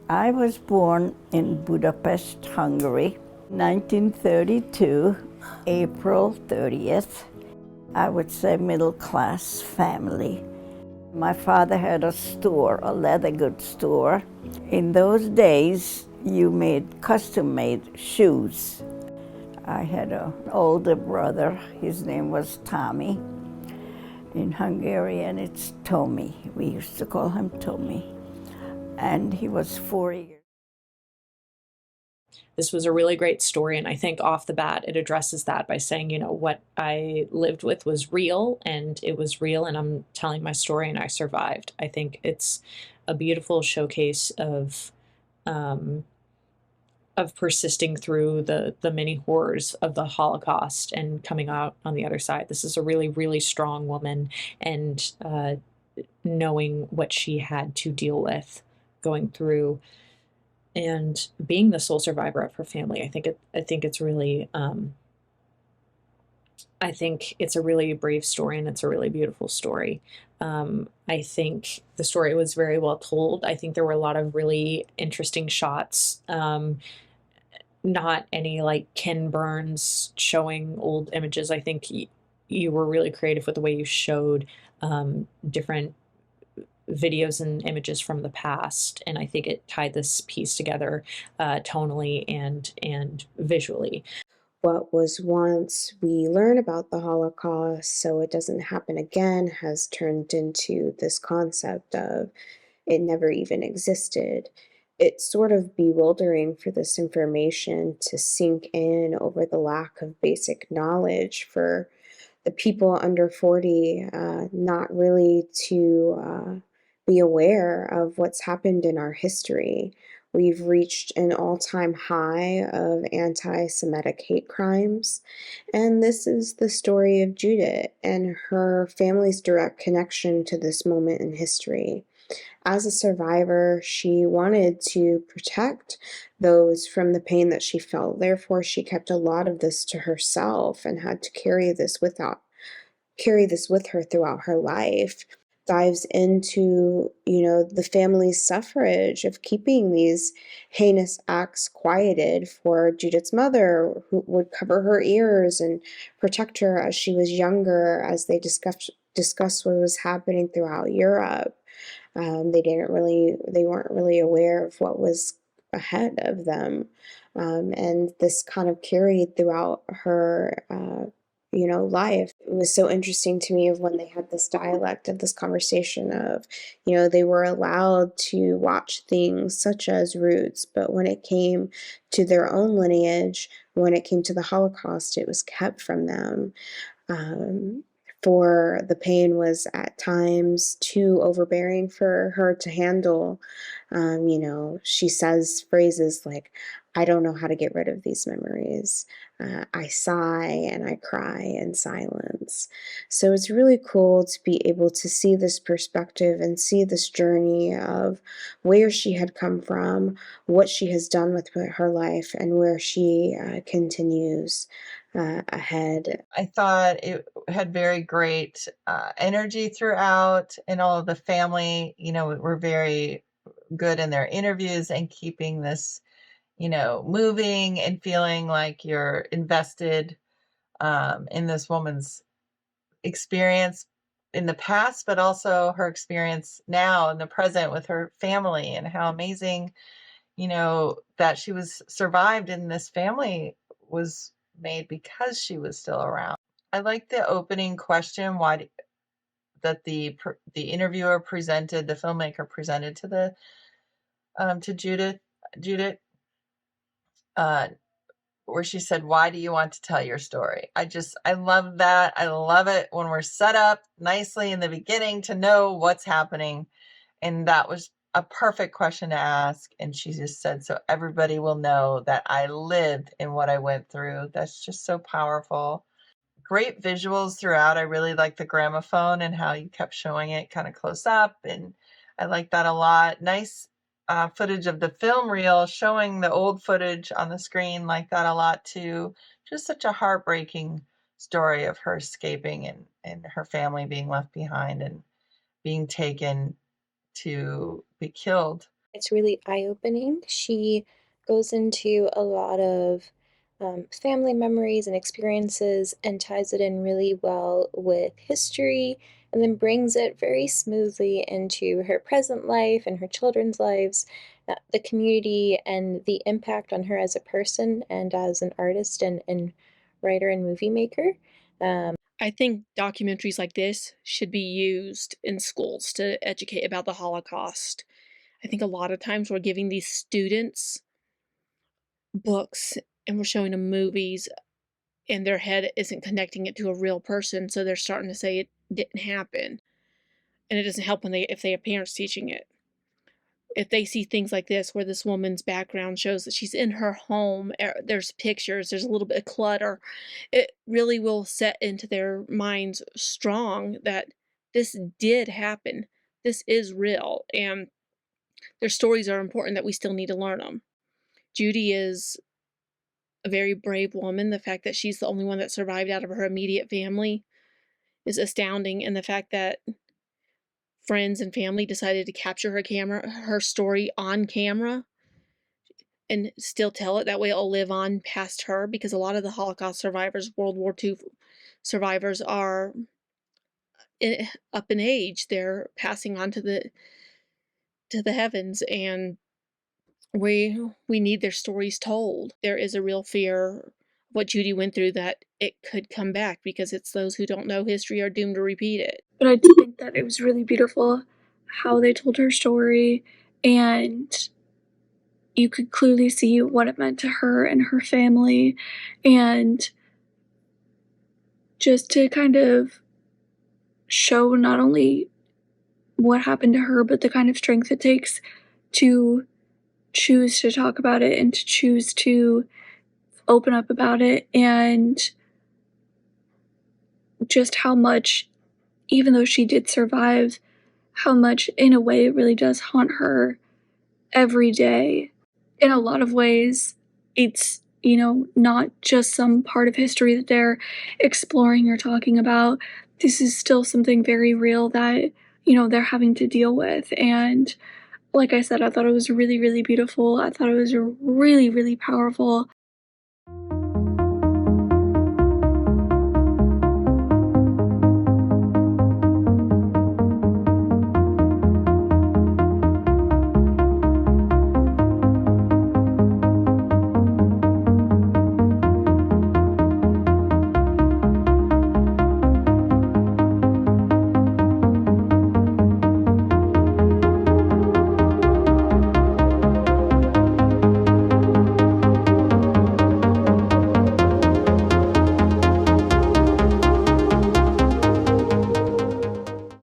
I was born in Budapest, Hungary, 1932, April 30th. I would say middle-class family. My father had a store, a leather goods store. In those days, you made custom-made shoes. I had an older brother. His name was Tommy. In Hungarian, it's Tomi. We used to call him Tomi. And he was 4 years. This was a really great story, and I think off the bat it addresses that by saying, what I lived with was real, and it was real, and I'm telling my story, and I survived. I think it's a beautiful showcase of persisting through the many horrors of the Holocaust and coming out on the other side. This is a really, really strong woman, and knowing what she had to deal with going through and being the sole survivor of her family. I think it's really I think it's a really brave story, and it's a really beautiful story. I think the story was very well told. I think there were a lot of really interesting shots. Not any like Ken Burns showing old images. I think you were really creative with the way you showed different videos and images from the past, and I think it tied this piece together tonally and visually. What was once we learn about the Holocaust so it doesn't happen again has turned into this concept of it never even existed. It's sort of bewildering for this information to sink in over the lack of basic knowledge for the people under 40, not really to be aware of what's happened in our history. We've reached an all-time high of anti-Semitic hate crimes, and this is the story of Judith and her family's direct connection to this moment in history. As a survivor, she wanted to protect those from the pain that she felt. Therefore, she kept a lot of this to herself and had to carry this with her throughout her life. Dives into, the family's suffrage of keeping these heinous acts quieted for Judith's mother, who would cover her ears and protect her as she was younger, as they discussed what was happening throughout Europe. They weren't really aware of what was ahead of them. And this kind of carried throughout her, life. It was so interesting to me of when they had this dialect of this conversation of, they were allowed to watch things such as Roots, but when it came to their own lineage, when it came to the Holocaust, it was kept from them. For the pain was at times too overbearing for her to handle. She says phrases like, I don't know how to get rid of these memories. I sigh and I cry in silence. So it's really cool to be able to see this perspective and see this journey of where she had come from, what she has done with her life, and where she continues ahead. I thought it had very great energy throughout, and all of the family, were very good in their interviews and keeping this, moving and feeling like you're invested in this woman's experience in the past, but also her experience now in the present with her family, and how amazing, that she was survived and this family was made because she was still around. I like the opening question, that the interviewer presented, the filmmaker presented to to Judith, where she said, "Why do you want to tell your story?" I love that. I love it when we're set up nicely in the beginning to know what's happening, and that was a perfect question to ask. And she just said, "So everybody will know that I lived in what I went through." That's just so powerful. Great visuals throughout. I really like the gramophone and how you kept showing it kind of close up, and I like that a lot. Nice footage of the film reel showing the old footage on the screen, like that a lot too. Just such a heartbreaking story of her escaping, and her family being left behind and being taken to be killed. It's really eye-opening. She goes into a lot of family memories and experiences and ties it in really well with history, and then brings it very smoothly into her present life and her children's lives, the community, and the impact on her as a person and as an artist and writer and movie maker. I think documentaries like this should be used in schools to educate about the Holocaust. I think a lot of times we're giving these students books and we're showing them movies and their head isn't connecting it to a real person, so they're starting to say it didn't happen. And it doesn't help when if they have parents teaching it. If they see things like this where this woman's background shows that she's in her home, there's pictures, there's a little bit of clutter, it really will set into their minds strong that this did happen. This is real, and their stories are important that we still need to learn them. Judy is a very brave woman. The fact that she's the only one that survived out of her immediate family is astounding, and the fact that friends and family decided to capture her story on camera and still tell it. That way it'll live on past her, because a lot of the Holocaust survivors, World War II survivors are up in age. They're passing on to the heavens, and we need their stories told. There is a real fear what Judy went through, that it could come back, because it's those who don't know history are doomed to repeat it. But I do think that it was really beautiful how they told her story, and you could clearly see what it meant to her and her family, and just to kind of show not only what happened to her, but the kind of strength it takes to choose to talk about it and to choose to open up about it, and just how much, even though she did survive, how much in a way it really does haunt her every day. In a lot of ways, it's, not just some part of history that they're exploring or talking about. This is still something very real that, they're having to deal with. And like I said, I thought it was really, really beautiful. I thought it was really, really powerful.